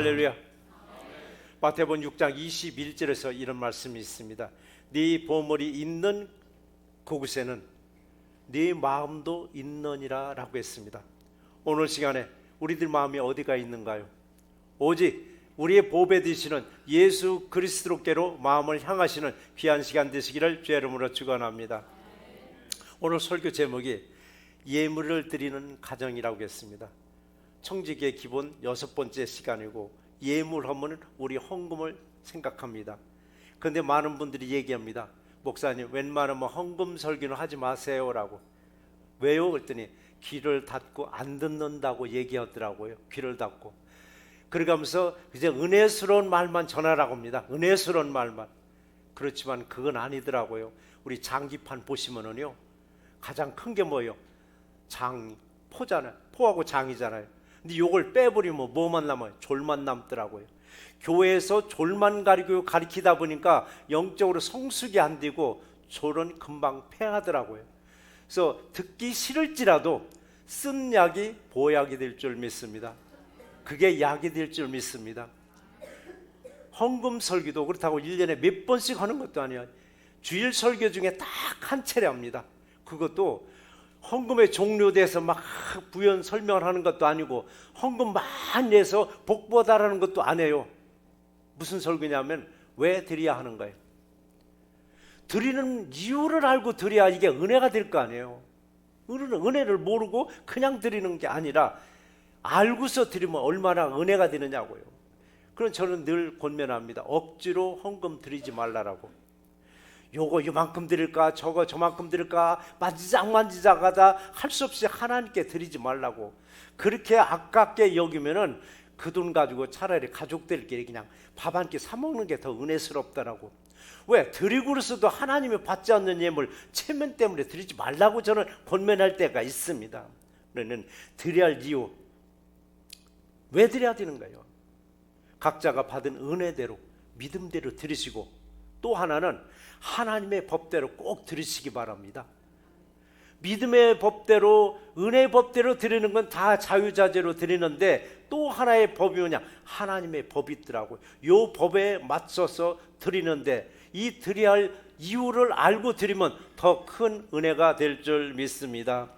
할렐루야. 마태복음 6장 21절에서 이런 말씀이 있습니다. 네 보물이 있는 그곳에는 네 마음도 있느니라 라고 했습니다. 오늘 시간에 우리들 마음이 어디가 있는가요? 오직 우리의 보배 되시는 예수 그리스도께로 마음을 향하시는 귀한 시간 되시기를 주의 이름으로 축원합니다. 오늘 설교 제목이 예물을 드리는 가정이라고 했습니다. 청지기의 기본 6번째 시간이고, 예물하면 우리 헌금을 생각합니다. 그런데 많은 분들이 얘기합니다. 목사님, 웬만하면 헌금 설교는 하지 마세요 라고. 왜요? 그랬더니 귀를 닫고 안 듣는다고 얘기하더라고요. 귀를 닫고. 그러면서 이제 은혜스러운 말만 전하라고 합니다. 은혜스러운 말만. 그렇지만 그건 아니더라고요. 우리 장기판 보시면은요, 가장 큰 게 뭐예요? 장, 포잖아요. 포하고 장이잖아요. 근데 요걸 빼버리면 뭐만 남아요? 졸만 남더라고요. 교회에서 졸만 가리키다 보니까 영적으로 성숙이 안 되고 졸은 금방 패하더라고요. 그래서 듣기 싫을지라도 쓴 약이 보약이 될 줄 믿습니다. 그게 약이 될 줄 믿습니다. 헌금 설교도 그렇다고 1년에 몇 번씩 하는 것도 아니에요. 주일 설교 중에 딱 한 차례 합니다. 그것도 헌금의 종류에 대해서 막 부연 설명을 하는 것도 아니고, 헌금 많이 내서 복 받아라는 것도 안 해요. 무슨 설교냐면 왜 드려야 하는 거예요. 드리는 이유를 알고 드려야 이게 은혜가 될 거 아니에요. 은혜를 모르고 그냥 드리는 게 아니라 알고서 드리면 얼마나 은혜가 되느냐고요. 그럼 저는 늘 권면합니다. 억지로 헌금 드리지 말라라고. 요거 요만큼 드릴까, 저거 저만큼 드릴까, 만지작 하다 할 수 없이 하나님께 드리지 말라고. 그렇게 아깝게 여기면은 그 돈 가지고 차라리 가족들끼리 그냥 밥 한 끼 사 먹는 게 더 은혜스럽다라고. 왜? 드리고서도 하나님이 받지 않는 예물 체면 때문에 드리지 말라고 저는 권면할 때가 있습니다. 그러는 드려야 할 이유, 왜 드려야 되는 거예요? 각자가 받은 은혜대로 믿음대로 드리시고, 또 하나는 하나님의 법대로 꼭 드리시기 바랍니다. 믿음의 법대로, 은혜의 법대로 드리는 건 다 자유자재로 드리는데, 또 하나의 법이 뭐냐? 하나님의 법이 있더라고요. 이 법에 맞춰서 드리는데, 이 드려야 할 이유를 알고 드리면 더 큰 은혜가 될 줄 믿습니다.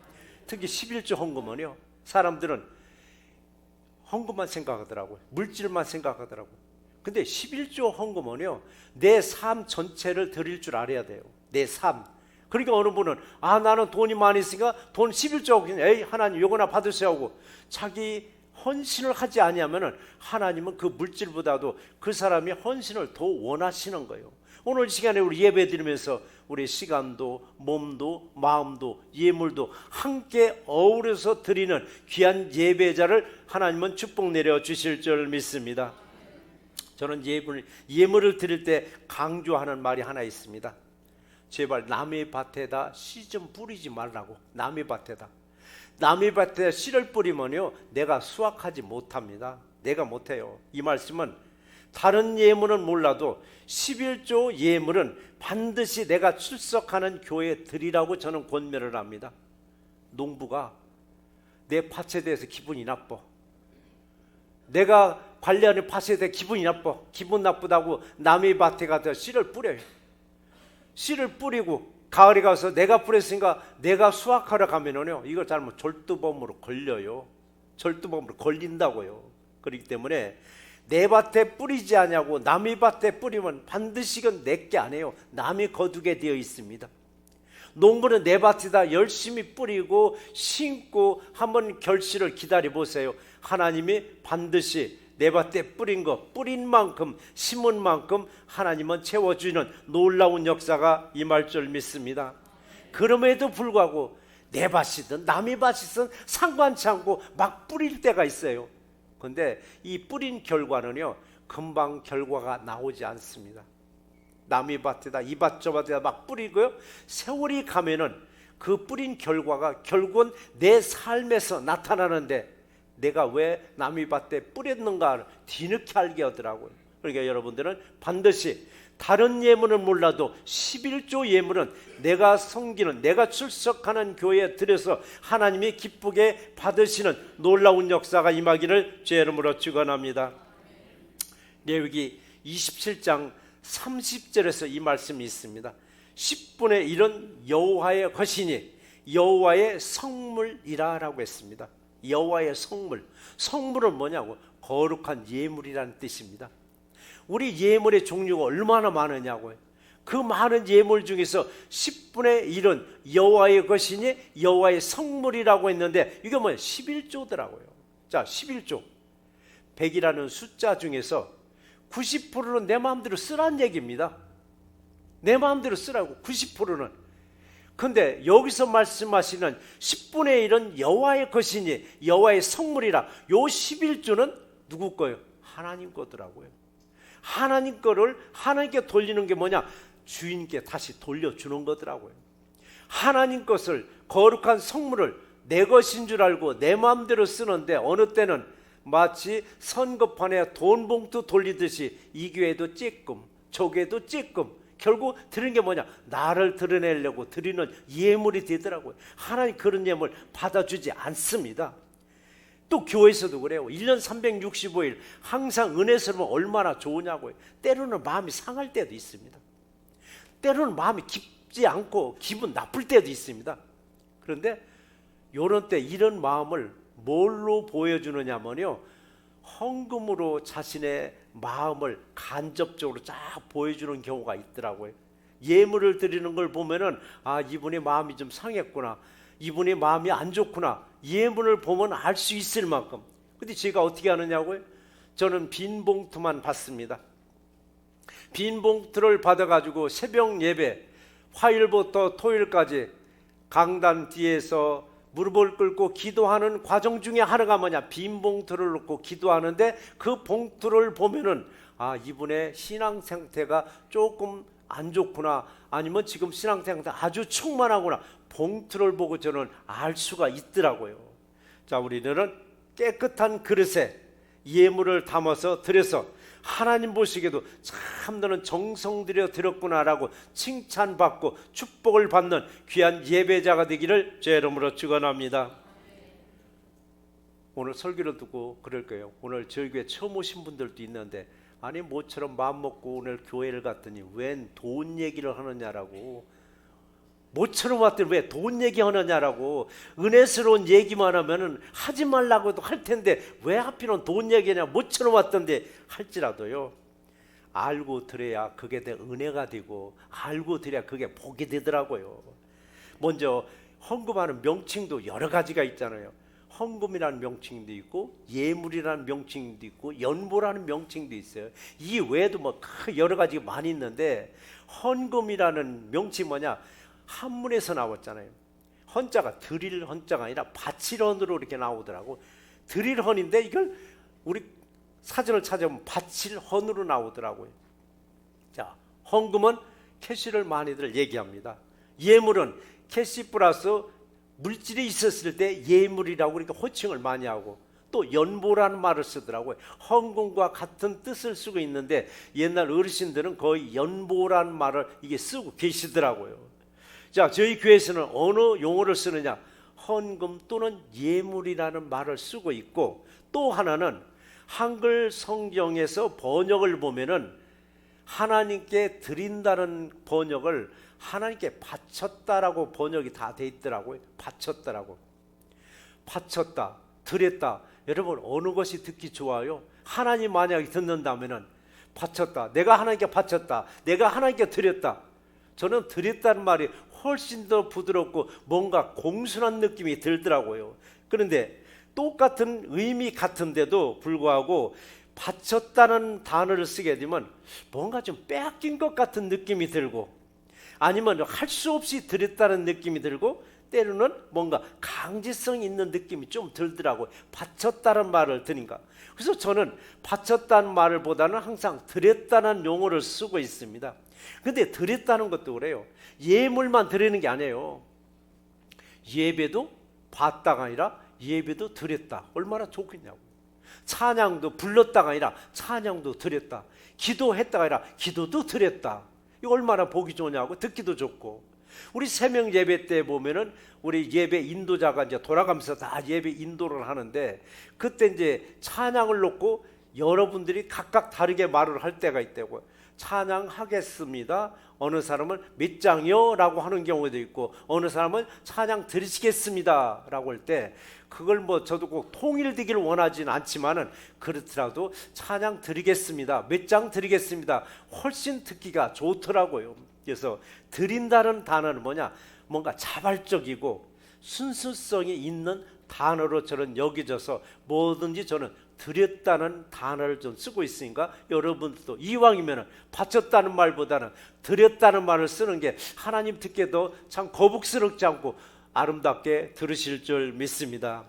특히 11조 헌금은요, 사람들은 헌금만 생각하더라고요. 물질만 생각하더라고요. 근데 11조 헌금은요, 내 삶 전체를 드릴 줄 알아야 돼요. 내 삶. 그러니까 어느 분은 나는 돈이 많이 있으니까 돈 11조, 에이 하나님 요거나 받으세요 하고 자기 헌신을 하지 아니하면은 하나님은 그 물질보다도 그 사람이 헌신을 더 원하시는 거예요. 오늘 시간에 우리 예배 드리면서 우리 시간도 몸도 마음도 예물도 함께 어우러서 드리는 귀한 예배자를 하나님은 축복 내려 주실 줄 믿습니다. 저는 예물을 드릴 때 강조하는 말이 하나 있습니다. 제발 남의 밭에다 씨 좀 뿌리지 말라고. 남의 밭에다 씨를 뿌리면요, 내가 수확하지 못합니다. 내가 못해요. 이 말씀은 다른 예물은 몰라도 11조 예물은 반드시 내가 출석하는 교회에 드리라고 저는 권면을 합니다. 농부가 내 밭에 대해서 기분이 나빠. 내가 관리하는 밭에 대해 기분이 나빠. 기분 나쁘다고 남의 밭에 가서 씨를 뿌려요. 씨를 뿌리고 가을에 가서 내가 뿌렸으니까 내가 수확하러 가면은요, 이걸 잘못 절두범으로 걸려요. 절두범으로 걸린다고요. 그렇기 때문에 내 밭에 뿌리지 않냐고 남의 밭에 뿌리면 반드시 이건 내게 아니에요. 남이 거두게 되어 있습니다. 농부는 내 밭에다 열심히 뿌리고 심고 한번 결실을 기다려 보세요. 하나님이 반드시 내 밭에 뿌린 것, 뿌린 만큼 심은 만큼 하나님은 채워주는 놀라운 역사가 임할 줄 믿습니다. 그럼에도 불구하고 내 밭이든 남의 밭이든 상관치 않고 막 뿌릴 때가 있어요. 그런데 이 뿌린 결과는요, 금방 결과가 나오지 않습니다. 남의 밭에다 이 밭 저 밭에다 막 뿌리고요, 세월이 가면은 그 뿌린 결과가 결국은 내 삶에서 나타나는데, 내가 왜 남의 밭에 뿌렸는가 뒤늦게 알게 하더라고요. 그러니까 여러분들은 반드시 다른 예물은 몰라도 11조 예물은 내가 섬기는, 내가 출석하는 교회에 들여서 하나님이 기쁘게 받으시는 놀라운 역사가 임하기를 주의 이름으로 축원합니다. 레위기 27장 30절에서 이 말씀이 있습니다. 10분의 1은 여호와의 것이니 여호와의 성물이라라고 했습니다. 여호와의 성물. 성물은 뭐냐고? 거룩한 예물이라는 뜻입니다. 우리 예물의 종류가 얼마나 많으냐고요. 그 많은 예물 중에서 10분의 1은 여호와의 것이니 여호와의 성물이라고 했는데 이게 뭐예요? 11조더라고요. 자, 11조. 100이라는 숫자 중에서 90%는 내 마음대로 쓰란 얘기입니다. 내 마음대로 쓰라고. 90%는. 근데 여기서 말씀하시는 10분의 1은 여호와의 것이니 여호와의 성물이라. 요 11조는 누구 거예요? 하나님 거더라고요. 하나님 거를 하나님께 돌리는 게 뭐냐? 주인께 다시 돌려주는 거더라고요. 하나님 것을, 거룩한 성물을 내 것인 줄 알고 내 마음대로 쓰는데 어느 때는 마치 선거판에 돈 봉투 돌리듯이 이 교회도 찔끔 저 교회도 찔끔 결국 드리는 게 뭐냐? 나를 드러내려고 드리는 예물이 되더라고요. 하나님 그런 예물 받아주지 않습니다. 또 교회에서도 그래요. 1년 365일 항상 은혜스러우면 얼마나 좋으냐고요. 때로는 마음이 상할 때도 있습니다. 때로는 마음이 깊지 않고 기분 나쁠 때도 있습니다. 그런데 이런 때 이런 마음을 뭘로 보여주느냐면요, 헌금으로 자신의 마음을 간접적으로 쫙 보여주는 경우가 있더라고요. 예물을 드리는 걸 보면은 아, 이분의 마음이 좀 상했구나, 이분의 마음이 안 좋구나, 예물을 보면 알 수 있을 만큼. 근데 제가 어떻게 하느냐고요? 저는 빈 봉투만 받습니다. 빈 봉투를 받아가지고 새벽 예배 화요일부터 토요일까지 강단 뒤에서 무릎을 꿇고 기도하는 과정 중에 하나가 뭐냐? 빈 봉투를 놓고 기도하는데 그 봉투를 보면은 아, 이분의 신앙 상태가 조금 안 좋구나, 아니면 지금 신앙 상태 아주 충만하구나, 봉투를 보고 저는 알 수가 있더라고요. 자, 우리는 깨끗한 그릇에 예물을 담아서 드려서 하나님 보시기에도 참 너는 정성 들여 드렸구나라고 칭찬받고 축복을 받는 귀한 예배자가 되기를 제 이름으로 축원합니다. 오늘 설교를 듣고 그럴 거예요. 오늘 저희 교회 처음 오신 분들도 있는데 아니 모처럼 마음 먹고 오늘 교회를 갔더니 웬 돈 얘기를 하느냐라고, 모처럼 왔더니 왜 돈 얘기하느냐라고, 은혜스러운 얘기만 하면은 하지 말라고도 할 텐데 왜 하필은 돈 얘기냐, 모처럼 왔던데 할지라도요, 알고 들어야 그게 내 은혜가 되고 알고 들어야 그게 복이 되더라고요. 먼저 헌금하는 명칭도 여러 가지가 있잖아요. 헌금이라는 명칭도 있고 예물이라는 명칭도 있고 연보라는 명칭도 있어요. 이 외에도 뭐 여러 가지가 많이 있는데 헌금이라는 명칭이 뭐냐? 한문에서 나왔잖아요. 헌자가 드릴 헌자가 아니라 바칠 헌으로 이렇게 나오더라고. 드릴 헌인데 이걸 우리 사전을 찾아보면 바칠 헌으로 나오더라고요. 자, 헌금은 캐시를 많이들 얘기합니다. 예물은 캐시 플러스 물질이 있었을 때 예물이라고 이렇게 호칭을 많이 하고, 또 연보라는 말을 쓰더라고요. 헌금과 같은 뜻을 쓰고 있는데 옛날 어르신들은 거의 연보라는 말을 이게 쓰고 계시더라고요. 자, 저희 교회에서는 어느 용어를 쓰느냐? 헌금 또는 예물이라는 말을 쓰고 있고, 또 하나는 한글 성경에서 번역을 보면은 하나님께 드린다는 번역을 하나님께 바쳤다라고 번역이 다 돼 있더라고요. 바쳤다라고. 바쳤다, 드렸다. 여러분 어느 것이 듣기 좋아요? 하나님 만약에 듣는다면은 바쳤다, 내가 하나님께 바쳤다, 내가 하나님께 드렸다. 저는 드렸다는 말이 훨씬 더 부드럽고 뭔가 공손한 느낌이 들더라고요. 그런데 똑같은 의미 같은데도 불구하고 바쳤다는 단어를 쓰게 되면 뭔가 좀 빼앗긴 것 같은 느낌이 들고, 아니면 할 수 없이 드렸다는 느낌이 들고, 때로는 뭔가 강제성 있는 느낌이 좀 들더라고요. 바쳤다는 말을 드니까. 그래서 저는 바쳤다는 말을 보다는 항상 드렸다는 용어를 쓰고 있습니다. 근데 드렸다는 것도 그래요. 예물만 드리는 게 아니에요. 예배도 받다가 아니라 예배도 드렸다. 얼마나 좋겠냐고. 찬양도 불렀다가 아니라 찬양도 드렸다. 기도했다가 아니라 기도도 드렸다. 이거 얼마나 보기 좋냐고, 듣기도 좋고. 우리 새명 예배 때 보면은 우리 예배 인도자가 이제 돌아가면서 다 예배 인도를 하는데, 그때 이제 찬양을 놓고 여러분들이 각각 다르게 말을 할 때가 있다고요. 찬양하겠습니다. 어느 사람은 몇 장이요? 라고 하는 경우도 있고, 어느 사람은 찬양 드리시겠습니다 라고 할 때, 그걸 뭐 저도 꼭 통일되기를 원하지는 않지만은, 그렇더라도 찬양 드리겠습니다, 몇 장 드리겠습니다, 훨씬 듣기가 좋더라고요. 그래서 드린다는 단어는 뭐냐, 뭔가 자발적이고 순수성이 있는 단어로 저는 여겨져서 뭐든지 저는 드렸다는 단어를 좀 쓰고 있으니까, 여러분들도 이왕이면 바쳤다는 말보다는 드렸다는 말을 쓰는 게 하나님 듣기에도 참 거북스럽지 않고 아름답게 들으실 줄 믿습니다.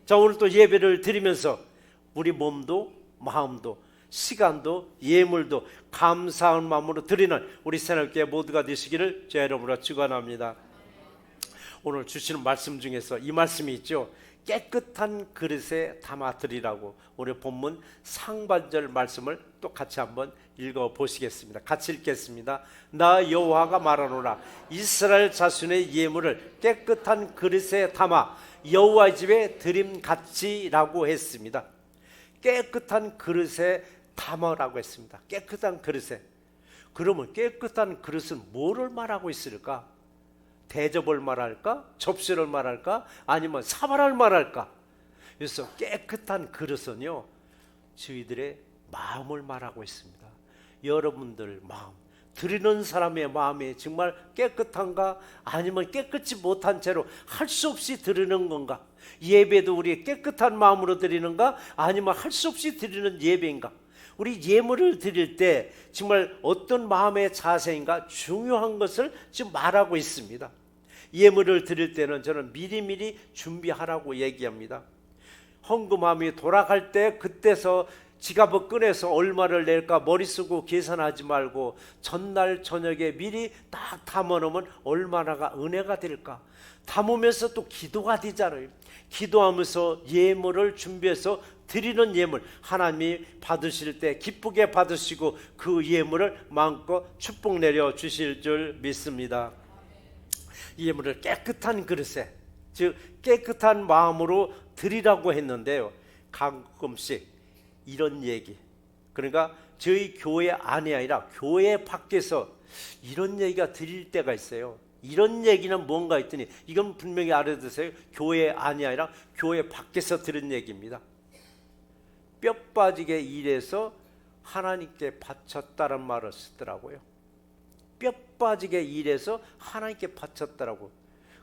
자, 오늘 또 예배를 드리면서 우리 몸도 마음도 시간도 예물도 감사한 마음으로 드리는 우리 새날교회 모두가 되시기를 제 이름으로 축원합니다. 오늘 주시는 말씀 중에서 이 말씀이 있죠. 깨끗한 그릇에 담아 드리라고. 오늘 본문 상반절 말씀을 또 같이 한번 읽어 보시겠습니다. 같이 읽겠습니다. 나 여호와가 말하노라. 이스라엘 자손의 예물을 깨끗한 그릇에 담아 여호와의 집에 드림같이라고 했습니다. 깨끗한 그릇에 담으라고 했습니다. 깨끗한 그릇에. 그러면 깨끗한 그릇은 뭐를 말하고 있을까? 대접을 말할까? 접시를 말할까? 아니면 사발을 말할까? 그래서 깨끗한 그릇은요, 저희들의 마음을 말하고 있습니다. 여러분들 마음, 드리는 사람의 마음이 정말 깨끗한가? 아니면 깨끗이 못한 채로 할 수 없이 드리는 건가? 예배도 우리 깨끗한 마음으로 드리는가? 아니면 할 수 없이 드리는 예배인가? 우리 예물을 드릴 때 정말 어떤 마음의 자세인가 중요한 것을 지금 말하고 있습니다. 예물을 드릴 때는 저는 미리미리 준비하라고 얘기합니다. 헌금함이 돌아갈 때 그때서 지갑을 꺼내서 얼마를 낼까 머리 쓰고 계산하지 말고 전날 저녁에 미리 딱 담아놓으면 얼마나가 은혜가 될까. 담으면서 또 기도가 되잖아요. 기도하면서 예물을 준비해서 드리는 예물, 하나님이 받으실 때 기쁘게 받으시고 그 예물을 마음껏 축복 내려 주실 줄 믿습니다. 이 예물을 깨끗한 그릇에, 즉 깨끗한 마음으로 드리라고 했는데요, 가끔씩 이런 얘기, 그러니까 저희 교회 안이 아니라 교회 밖에서 이런 얘기가 들릴 때가 있어요. 이런 얘기는 뭔가 했더니 이건 분명히 알아두세요. 교회 안이 아니라 교회 밖에서 들은 얘기입니다. 뼈 빠지게 일해서 하나님께 바쳤다는 말을 쓰더라고요. 뼈 빠지게 일해서 하나님께 바쳤다라고.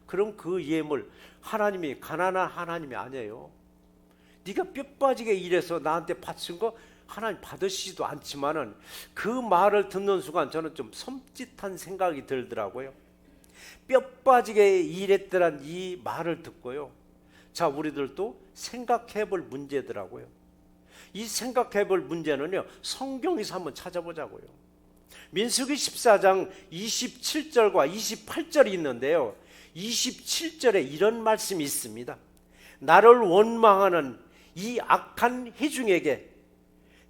그럼 그 예물, 하나님이 가난한 하나님이 아니에요. 네가 뼈 빠지게 일해서 나한테 바친 거 하나님 받으시지도 않지만은, 그 말을 듣는 순간 저는 좀 섬찟한 생각이 들더라고요. 뼈 빠지게 일했더란 이 말을 듣고요, 자, 우리들도 생각해 볼 문제더라고요. 이 생각해 볼 문제는요, 성경에서 한번 찾아보자고요. 민수기 14장 27절과 28절이 있는데요, 27절에 이런 말씀이 있습니다. 나를 원망하는 이 악한 회중에게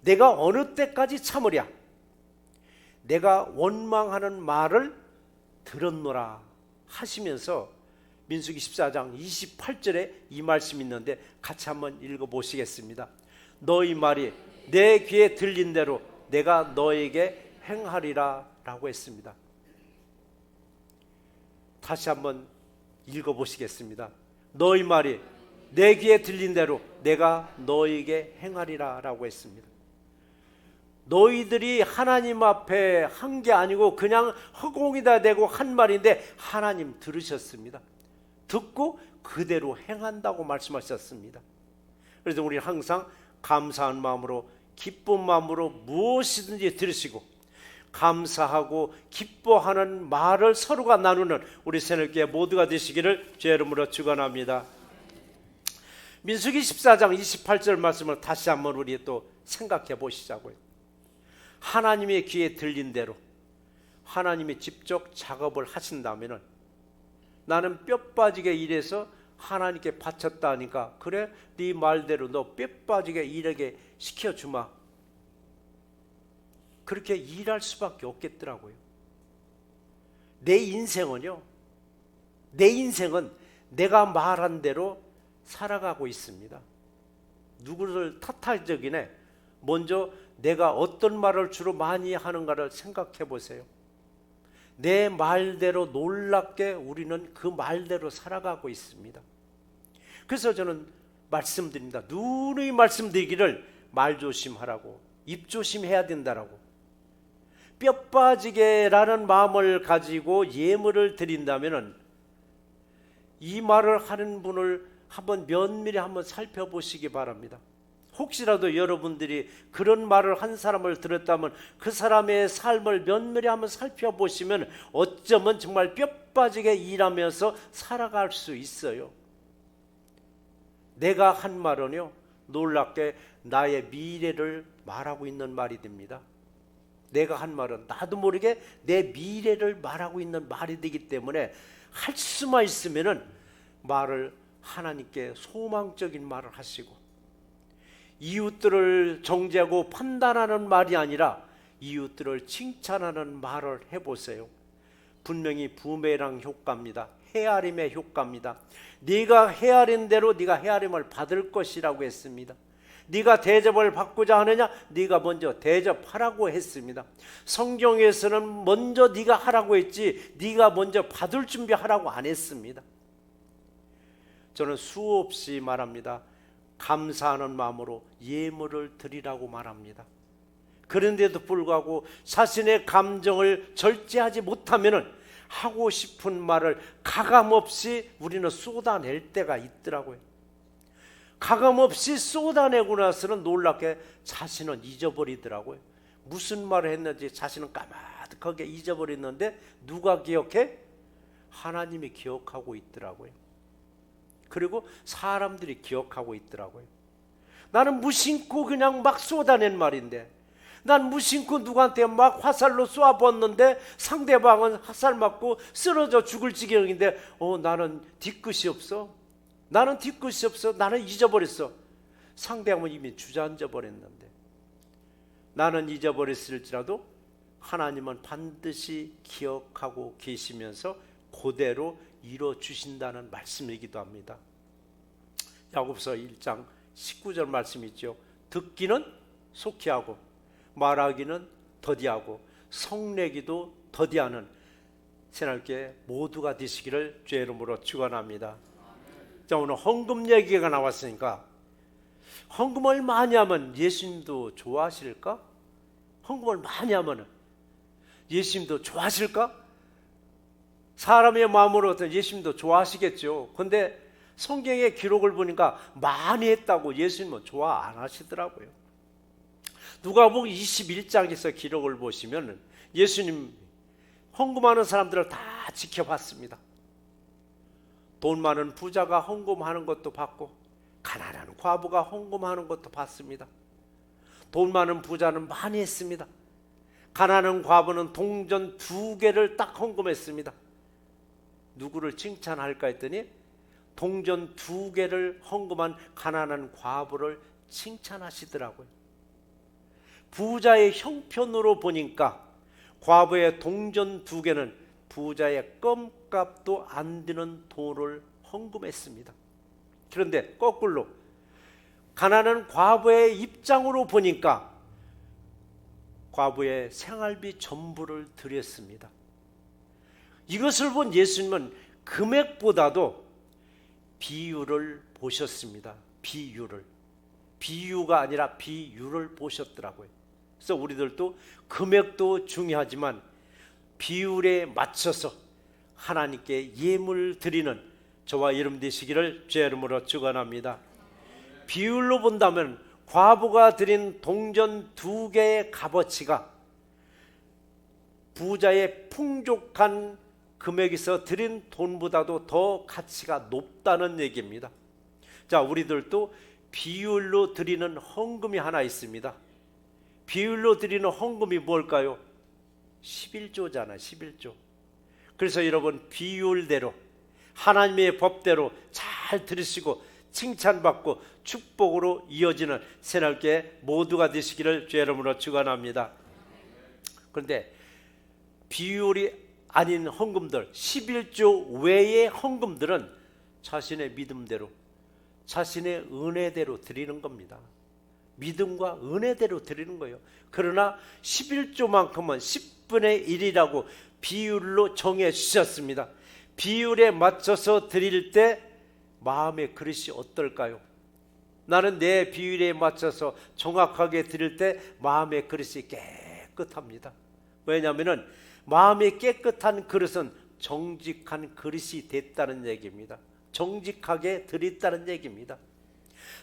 내가 어느 때까지 참으랴? 내가 원망하는 말을 들었노라 하시면서 민수기 14장 28절에 이 말씀이 있는데 같이 한번 읽어보시겠습니다. 너희 말이 내 귀에 들린 대로 내가 너에게 행하리라 라고 했습니다. 다시 한번 읽어보시겠습니다. 너희 말이 내 귀에 들린 대로 내가 너에게 행하리라 라고 했습니다. 너희들이 하나님 앞에 한 게 아니고 그냥 허공에다 대고 한 말인데 하나님 들으셨습니다. 듣고 그대로 행한다고 말씀하셨습니다. 그래서 우리 항상 감사한 마음으로, 기쁜 마음으로 무엇이든지 들으시고 감사하고 기뻐하는 말을 서로가 나누는 우리 새날교회 모두가 되시기를 주의 이름으로 축원합니다. 민수기 14장 28절 말씀을 다시 한번 우리 또 생각해 보시자고요. 하나님의 귀에 들린 대로 하나님이 직접 작업을 하신다면 나는 뼈 빠지게 일해서 하나님께 바쳤다 하니까, 그래 네 말대로 너 뼈 빠지게 일하게 시켜주마, 그렇게 일할 수밖에 없겠더라고요. 내 인생은 내가 말한 대로 살아가고 있습니다. 누구를 탓할 적이네, 먼저 내가 어떤 말을 주로 많이 하는가를 생각해 보세요. 내 말대로 놀랍게 우리는 그 말대로 살아가고 있습니다. 그래서 저는 말씀드립니다. 누누이 말씀드리기를 말 조심하라고, 입 조심해야 된다라고. 뼈 빠지게라는 마음을 가지고 예물을 드린다면은 이 말을 하는 분을 한번 면밀히 한번 살펴보시기 바랍니다. 혹시라도 여러분들이 그런 말을 한 사람을 들었다면 그 사람의 삶을 면밀히 한번 살펴보시면 어쩌면 정말 뼈 빠지게 일하면서 살아갈 수 있어요. 내가 한 말은요, 놀랍게 나의 미래를 말하고 있는 말이 됩니다. 내가 한 말은 나도 모르게 내 미래를 말하고 있는 말이 되기 때문에 할 수만 있으면은 말을 하나님께 소망적인 말을 하시고, 이웃들을 정죄하고 판단하는 말이 아니라 이웃들을 칭찬하는 말을 해보세요. 분명히 부메랑 효과입니다. 헤아림의 효과입니다. 네가 헤아린 대로 네가 헤아림을 받을 것이라고 했습니다. 네가 대접을 받고자 하느냐, 네가 먼저 대접하라고 했습니다. 성경에서는 먼저 네가 하라고 했지 네가 먼저 받을 준비하라고 안 했습니다. 저는 수없이 말합니다. 감사하는 마음으로 예물을 드리라고 말합니다. 그런데도 불구하고 자신의 감정을 절제하지 못하면은 하고 싶은 말을 가감없이 우리는 쏟아낼 때가 있더라고요. 가감없이 쏟아내고 나서는 놀랍게 자신은 잊어버리더라고요. 무슨 말을 했는지 자신은 까마득하게 잊어버렸는데 누가 기억해? 하나님이 기억하고 있더라고요. 그리고 사람들이 기억하고 있더라고요. 나는 무심코 그냥 막 쏟아낸 말인데, 난 무심코 누구한테 막 화살로 쏘아봤는데 상대방은 화살 맞고 쓰러져 죽을 지경인데 나는 뒤끝이 없어. 나는 뒤끝이 없어. 나는 잊어버렸어. 상대방은 이미 주저앉아 버렸는데, 나는 잊어버렸을지라도 하나님은 반드시 기억하고 계시면서 그대로 이뤄주신다는 말씀이기도 합니다. 야고보서 1장 19절 말씀이죠. 듣기는 속히 하고 말하기는 더디하고 성내기도 더디하는 새날께 모두가 되시기를 주의 이름으로 축원합니다. 자, 오늘 헌금 얘기가 나왔으니까 헌금을 많이 하면 예수님도 좋아하실까? 헌금을 많이 하면 예수님도 좋아하실까? 사람의 마음으로 예수님도 좋아하시겠죠. 그런데 성경의 기록을 보니까 많이 했다고 예수님은 좋아 안 하시더라고요. 누가복음 21장에서 기록을 보시면 예수님 헌금하는 사람들을 다 지켜봤습니다. 돈 많은 부자가 헌금하는 것도 봤고 가난한 과부가 헌금하는 것도 봤습니다. 돈 많은 부자는 많이 했습니다. 가난한 과부는 동전 2개를 딱 헌금했습니다. 누구를 칭찬할까 했더니 동전 2개를 헌금한 가난한 과부를 칭찬하시더라고요. 부자의 형편으로 보니까 과부의 동전 2개는 부자의 껌값도 안 드는 돈을 헌금했습니다. 그런데 거꾸로 가난한 과부의 입장으로 보니까 과부의 생활비 전부를 드렸습니다. 이것을 본 예수님은 금액보다도 비유를 보셨습니다. 비유가 아니라 비유를 보셨더라고요. 그래서 우리들도 금액도 중요하지만 비율에 맞춰서 하나님께 예물 드리는 저와 여러분 되시기를 주의 이름으로 축원합니다. 비율로 본다면 과부가 드린 동전 2개의 값어치가 부자의 풍족한 금액에서 드린 돈보다도 더 가치가 높다는 얘기입니다. 자, 우리들도 비율로 드리는 헌금이 하나 있습니다. 비율로 드리는 헌금이 뭘까요? 11조잖아요. 11조. 그래서 여러분 비율대로 하나님의 법대로 잘 들으시고 칭찬받고 축복으로 이어지는 새날께 모두가 되시기를 주의 이름으로 축원합니다. 그런데 비율이 아닌 헌금들, 11조 외의 헌금들은 자신의 믿음대로 자신의 은혜대로 드리는 겁니다. 믿음과 은혜대로 드리는 거예요. 그러나 11조만큼은 10분의 1이라고 비율로 정해 주셨습니다. 비율에 맞춰서 드릴 때 마음의 그릇이 어떨까요? 나는 내 비율에 맞춰서 정확하게 드릴 때 마음의 그릇이 깨끗합니다. 왜냐하면 마음이 깨끗한 그릇은 정직한 그릇이 됐다는 얘기입니다. 정직하게 드렸다는 얘기입니다.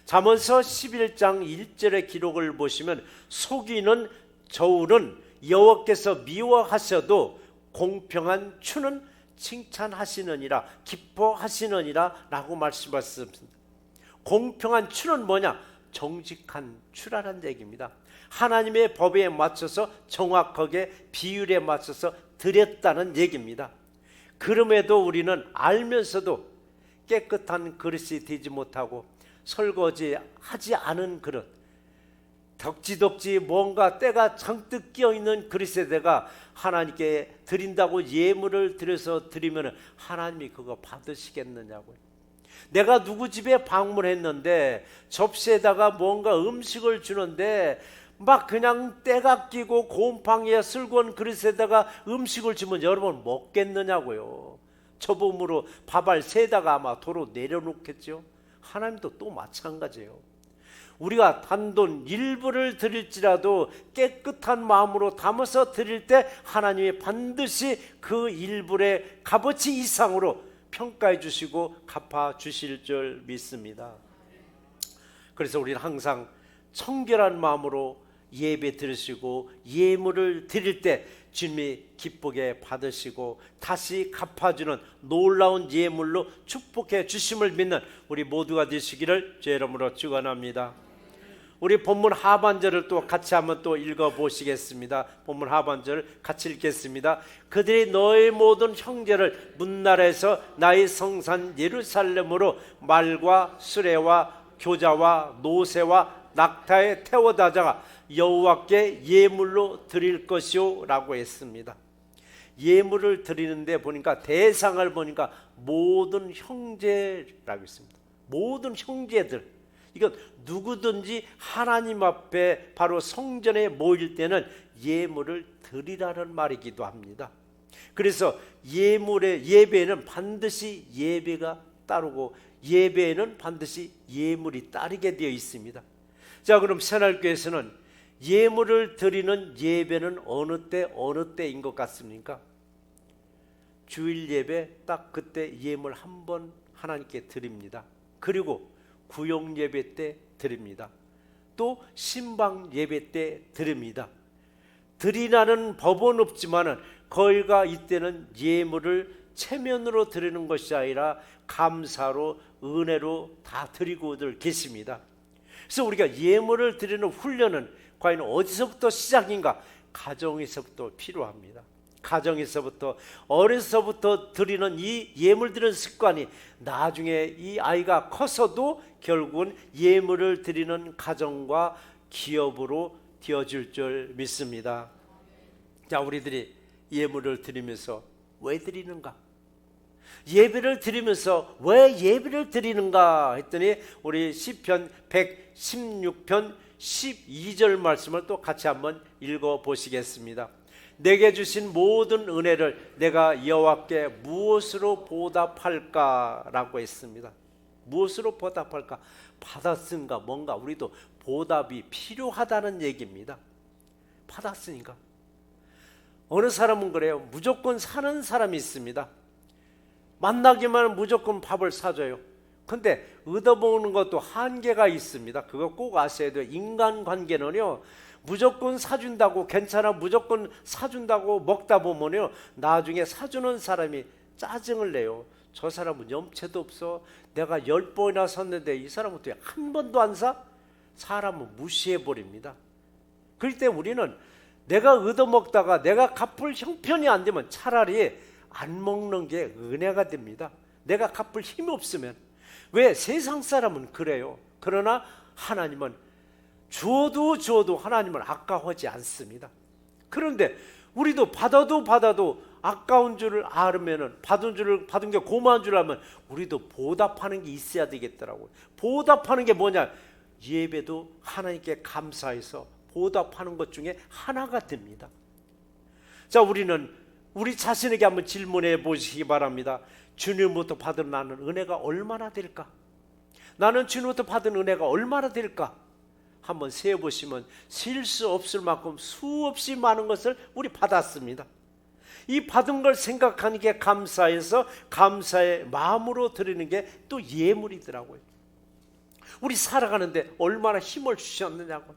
잠언서 11장 1절의 기록을 보시면 속이는 저울은 여호와께서 미워하셔도 공평한 추는 칭찬하시느니라, 기뻐하시느니라 라고 말씀하셨습니다. 공평한 추는 뭐냐? 정직한 추라는 얘기입니다. 하나님의 법에 맞춰서 정확하게 비율에 맞춰서 드렸다는 얘기입니다. 그럼에도 우리는 알면서도 깨끗한 그릇이 되지 못하고 설거지하지 않은 그릇, 덕지덕지 뭔가 때가 잔뜩 끼어있는 그릇에다가 하나님께 드린다고 예물을 드려서 드리면 하나님이 그거 받으시겠느냐고요. 내가 누구 집에 방문했는데 접시에다가 뭔가 음식을 주는데 막 그냥 때가 끼고 곰팡이에 슬거운 그릇에다가 음식을 주면 여러분 먹겠느냐고요. 저범으로 밥알 새다가 아마 도로 내려놓겠죠. 하나님도 또 마찬가지예요. 우리가 단돈 일부를 드릴지라도 깨끗한 마음으로 담아서 드릴 때 하나님이 반드시 그 일불의 값어치 이상으로 평가해 주시고 갚아 주실 줄 믿습니다. 그래서 우리는 항상 청결한 마음으로 예배 드리시고 예물을 드릴 때 주님이 기쁘게 받으시고 다시 갚아주는 놀라운 예물로 축복해 주심을 믿는 우리 모두가 되시기를 주의 이름으로 축원합니다. 우리 본문 하반절을 또 같이 한번 또 읽어보시겠습니다. 본문 하반절 같이 읽겠습니다. 그들이 너의 모든 형제를 문나라에서 나의 성산 예루살렘으로 말과 수레와 교자와 노새와 낙타에 태워다가 여호와께 예물로 드릴 것이요 라고 했습니다. 예물을 드리는데 보니까 대상을 보니까 모든 형제라고 했습니다. 모든 형제들, 이건 누구든지 하나님 앞에 바로 성전에 모일 때는 예물을 드리라는 말이기도 합니다. 그래서 예배에는 반드시 예배가 따르고 예배에는 반드시 예물이 따르게 되어 있습니다. 자, 그럼 새날교회에서는 예물을 드리는 예배는 어느 때인 것 같습니까? 주일 예배 딱 그때 예물 한 번 하나님께 드립니다. 그리고 구역 예배 때 드립니다. 또 신방 예배 때 드립니다. 드리라는 법은 없지만은 거의가 이때는 예물을 체면으로 드리는 것이 아니라 감사로 은혜로 다 드리고들 계십니다. 그래서 우리가 예물을 드리는 훈련은 과연 어디서부터 시작인가? 가정에서부터 필요합니다. 가정에서부터 어려서부터 드리는 이 예물 드리는 습관이 나중에 이 아이가 커서도 결국은 예물을 드리는 가정과 기업으로 되어질 줄 믿습니다. 자, 우리들이 예물을 드리면서 왜 드리는가? 예배를 드리면서 왜 예배를 드리는가 했더니 우리 시편 116편 12절 말씀을 또 같이 한번 읽어보시겠습니다. 내게 주신 모든 은혜를 내가 여호와께 무엇으로 보답할까라고 했습니다. 무엇으로 보답할까? 받았으니까 뭔가 우리도 보답이 필요하다는 얘기입니다. 받았으니까. 어느 사람은 그래요. 무조건 사는 사람이 있습니다. 만나기만 하면 무조건 밥을 사줘요. 근데 얻어먹는 것도 한계가 있습니다. 그거 꼭 아셔야 돼요. 인간관계는요, 무조건 사준다고 괜찮아 무조건 사준다고 먹다 보면요, 나중에 사주는 사람이 짜증을 내요. 저 사람은 염치도 없어. 내가 10번이나 샀는데 이 사람은 어떻게 한 번도 안 사? 사람은 무시해버립니다. 그럴 때 우리는 내가 얻어먹다가 내가 갚을 형편이 안 되면 차라리 안 먹는 게 은혜가 됩니다. 내가 갚을 힘이 없으면. 왜? 세상 사람은 그래요. 그러나 하나님은 주어도 하나님은 아까워하지 않습니다. 그런데 우리도 받아도 아까운 줄을 알으면은 받은 게 고마운 줄 알면 우리도 보답하는 게 있어야 되겠더라고요. 보답하는 게 뭐냐? 예배도 하나님께 감사해서 보답하는 것 중에 하나가 됩니다. 자, 우리는 우리 자신에게 한번 질문해 보시기 바랍니다. 주님부터 받은 나는 은혜가 얼마나 될까? 나는 주님부터 받은 은혜가 얼마나 될까? 한번 세어보시면 셀 수 없을 만큼 수없이 많은 것을 우리 받았습니다. 이 받은 걸 생각하는 게 감사해서 감사의 마음으로 드리는 게 또 예물이더라고요. 우리 살아가는데 얼마나 힘을 주셨느냐고.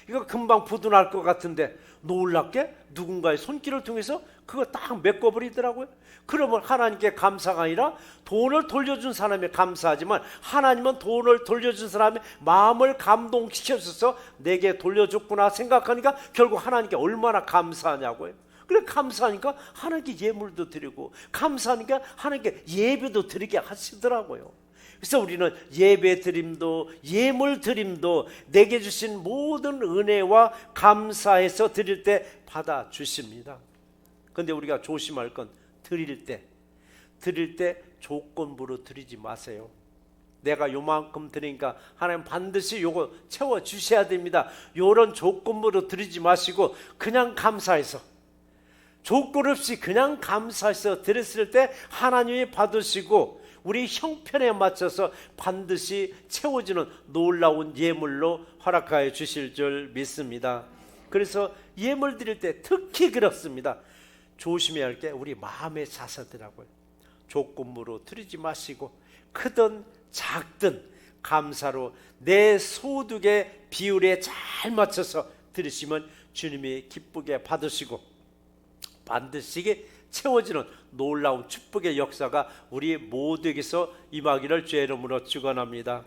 이거 금방 부도날 것 같은데 놀랍게 누군가의 손길을 통해서 그거 딱 메꿔버리더라고요. 그러면 하나님께 감사가 아니라 돈을 돌려준 사람에 감사하지만 하나님은 돈을 돌려준 사람의 마음을 감동시켜줘서 내게 돌려줬구나 생각하니까 결국 하나님께 얼마나 감사하냐고요. 그래, 감사하니까 하나님께 예물도 드리고 감사하니까 하나님께 예배도 드리게 하시더라고요. 그래서 우리는 예배 드림도 예물 드림도 내게 주신 모든 은혜와 감사해서 드릴 때 받아 주십니다. 그런데 우리가 조심할 건 드릴 때 조건부로 드리지 마세요. 내가 요만큼 드리니까 하나님 반드시 요거 채워 주셔야 됩니다. 요런 조건부로 드리지 마시고 그냥 감사해서, 조건 없이 그냥 감사해서 드렸을 때 하나님이 받으시고 우리 형편에 맞춰서 반드시 채워지는 놀라운 예물로 허락하여 주실 줄 믿습니다. 그래서 예물 드릴 때 특히 그렇습니다. 조심해야 할 게 우리 마음의 자세더라고요. 조건부로 드리지 마시고 크든 작든 감사로 내 소득의 비율에 잘 맞춰서 드리시면 주님이 기쁘게 받으시고 반드시 채워지는 놀라운 축복의 역사가 우리 모두에게서 임하기를 주의 이름으로 축원합니다.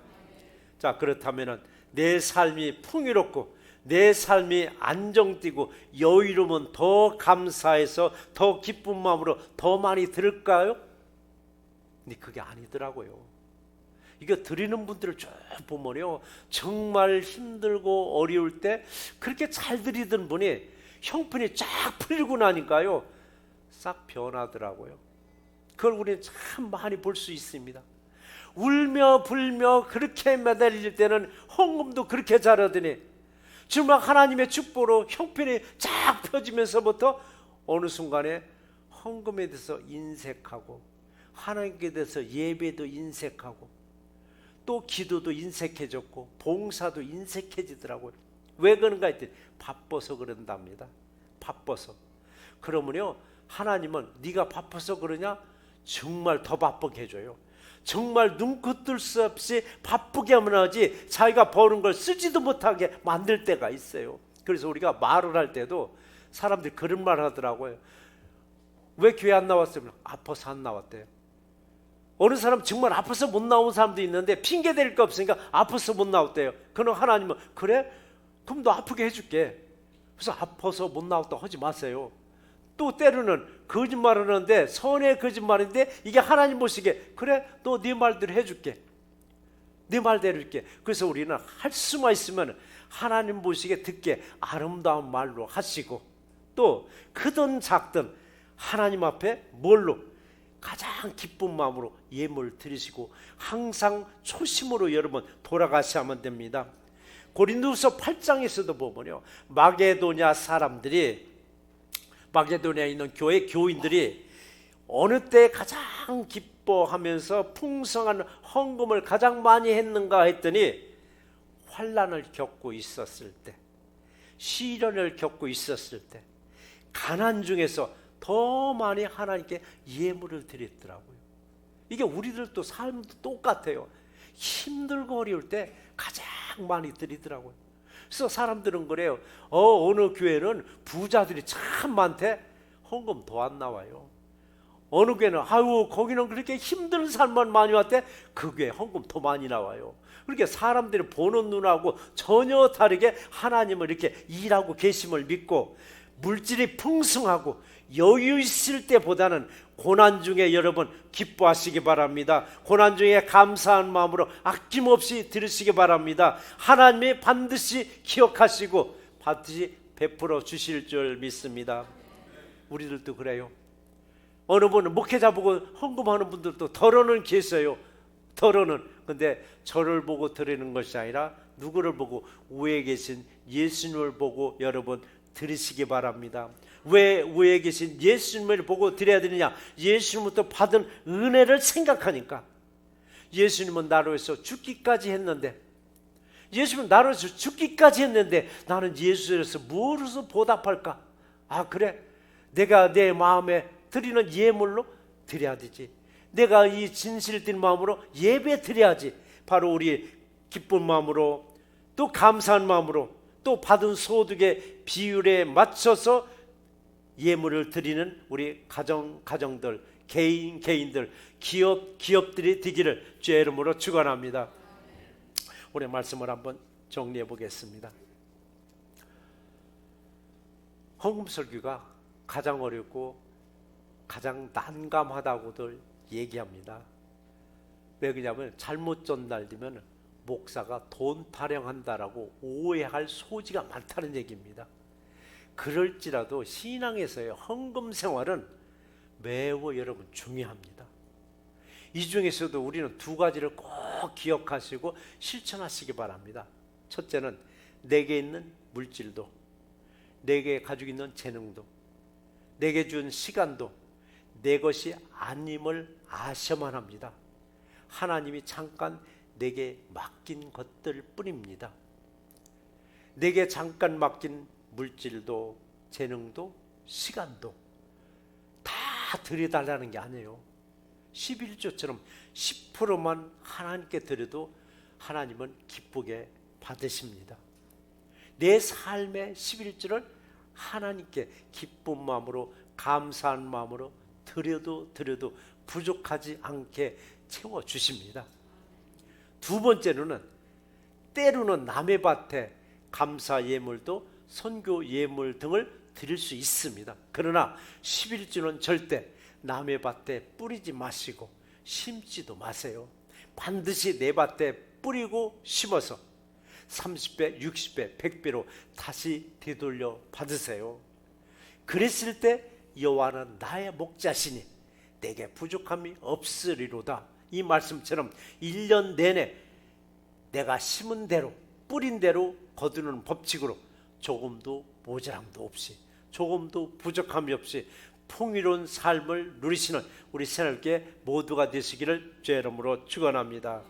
자, 그렇다면 내 삶이 풍요롭고 내 삶이 안정되고 여유로우면 더 감사해서 더 기쁜 마음으로 더 많이 드릴까요? 근데 그게 아니더라고요. 이거 드리는 분들을 쭉 보면요, 정말 힘들고 어려울 때 그렇게 잘 드리던 분이 형편이 쫙 풀리고 나니까요 싹 변하더라고요. 그걸 우리는 참 많이 볼 수 있습니다. 울며 불며 그렇게 매달릴 때는 헌금도 그렇게 잘하더니 정말 하나님의 축복으로 형편이 쫙 펴지면서부터 어느 순간에 헌금에 대해서 인색하고 하나님께 대해서 예배도 인색하고 또 기도도 인색해졌고 봉사도 인색해지더라고요. 왜 그런가 했더니 바빠서 그런답니다. 바빠서. 그러면요 하나님은 네가 바빠서 그러냐? 정말 더 바쁘게 해줘요. 정말 눈코 뜰 수 없이 바쁘게 하면 하지 자기가 버는 걸 쓰지도 못하게 만들 때가 있어요. 그래서 우리가 말을 할 때도 사람들이 그런 말 하더라고요. 왜 교회 안 나왔어요? 아파서 안 나왔대요. 어느 사람 정말 아파서 못 나온 사람도 있는데 핑계 댈 거 없으니까 아파서 못 나왔대요. 그럼 하나님은 그래? 그럼 너 아프게 해줄게. 그래서 아파서 못 나왔다고 하지 마세요. 또 때로는 거짓말을 하는데 선의 거짓말인데 이게 하나님 보시기에 그래 너 네 말대로 해줄게. 네 말대로 해줄게. 그래서 우리는 할 수만 있으면 하나님 보시기에 듣게 아름다운 말로 하시고 또 크든 작든 하나님 앞에 뭘로 가장 기쁜 마음으로 예물 드리시고 항상 초심으로 여러분 돌아가셔야만 됩니다. 고린도후서 8장에서도 보면요 마게도냐 사람들이 마게도냐에 있는 교회 교인들이 어느 때 가장 기뻐하면서 풍성한 헌금을 가장 많이 했는가 했더니 환난을 겪고 있었을 때, 시련을 겪고 있었을 때, 가난 중에서 더 많이 하나님께 예물을 드렸더라고요. 이게 우리들도 삶도 똑같아요. 힘들고 어려울 때 가장 많이 드리더라고요. 그래서 사람들은 그래요. 어느 교회는 부자들이 참 많대. 헌금 더 안 나와요. 어느 교회는 거기는 그렇게 힘든 사람만 많이 왔대. 그 교회 헌금 더 많이 나와요. 그렇게 사람들이 보는 눈하고 전혀 다르게 하나님을 이렇게 일하고 계심을 믿고 물질이 풍성하고 여유 있을 때보다는 고난 중에 여러분 기뻐하시기 바랍니다. 고난 중에 감사한 마음으로 아낌없이 들으시기 바랍니다. 하나님이 반드시 기억하시고 반드시 베풀어 주실 줄 믿습니다. 우리들도 그래요. 어느 분은 목회자 보고 헌금하는 분들도 덜어는 계세요. 덜어는. 근데 저를 보고 드리는 것이 아니라 누구를 보고? 위에 계신 예수님을 보고 여러분 드리시기 바랍니다. 왜 위에 계신 예수님을 보고 드려야 되느냐? 예수님부터 받은 은혜를 생각하니까. 예수님은 나로 해서 죽기까지 했는데, 예수님은 나로 해서 죽기까지 했는데 나는 예수에서 무엇으로 보답할까? 아, 그래, 내가 내 마음에 드리는 예물로 드려야 되지. 내가 이 진실된 마음으로 예배 드려야지. 바로 우리 기쁜 마음으로, 또 감사한 마음으로, 또 받은 소득의 비율에 맞춰서 예물을 드리는 우리 가정들, 개인들, 기업들이 되기를 주의 이름으로 축원합니다. 오늘 말씀을 한번 정리해 보겠습니다. 헌금설교가 가장 어렵고 가장 난감하다고들 얘기합니다. 왜 그러냐면 잘못 전달되면 목사가 돈 타령한다라고 오해할 소지가 많다는 얘기입니다. 그럴지라도 신앙에서의 헌금 생활은 매우 여러분 중요합니다. 이 중에서도 우리는 두 가지를 꼭 기억하시고 실천하시기 바랍니다. 첫째는 내게 있는 물질도, 내게 가지고 있는 재능도, 내게 준 시간도 내 것이 아님을 아셔야만 합니다. 하나님이 잠깐 내게 맡긴 것들 뿐입니다. 내게 잠깐 맡긴 물질도 재능도 시간도 다 드려달라는 게 아니에요. 11조처럼 10%만 하나님께 드려도 하나님은 기쁘게 받으십니다. 내 삶의 11조를 하나님께 기쁜 마음으로, 감사한 마음으로 드려도 부족하지 않게 채워주십니다. 두 번째로는 때로는 남의 밭에 감사 예물도 선교 예물 등을 드릴 수 있습니다. 그러나 11조는 절대 남의 밭에 뿌리지 마시고 심지도 마세요. 반드시 내 밭에 뿌리고 심어서 30배, 60배, 100배로 다시 되돌려 받으세요. 그랬을 때 여호와는 나의 목자시니 내게 부족함이 없으리로다. 이 말씀처럼 1년 내내 내가 심은 대로 뿌린 대로 거두는 법칙으로 조금도 모자람도 없이, 조금도 부족함이 없이 풍요로운 삶을 누리시는 우리 새날교회 모두가 되시기를 주의 이름으로 축원합니다.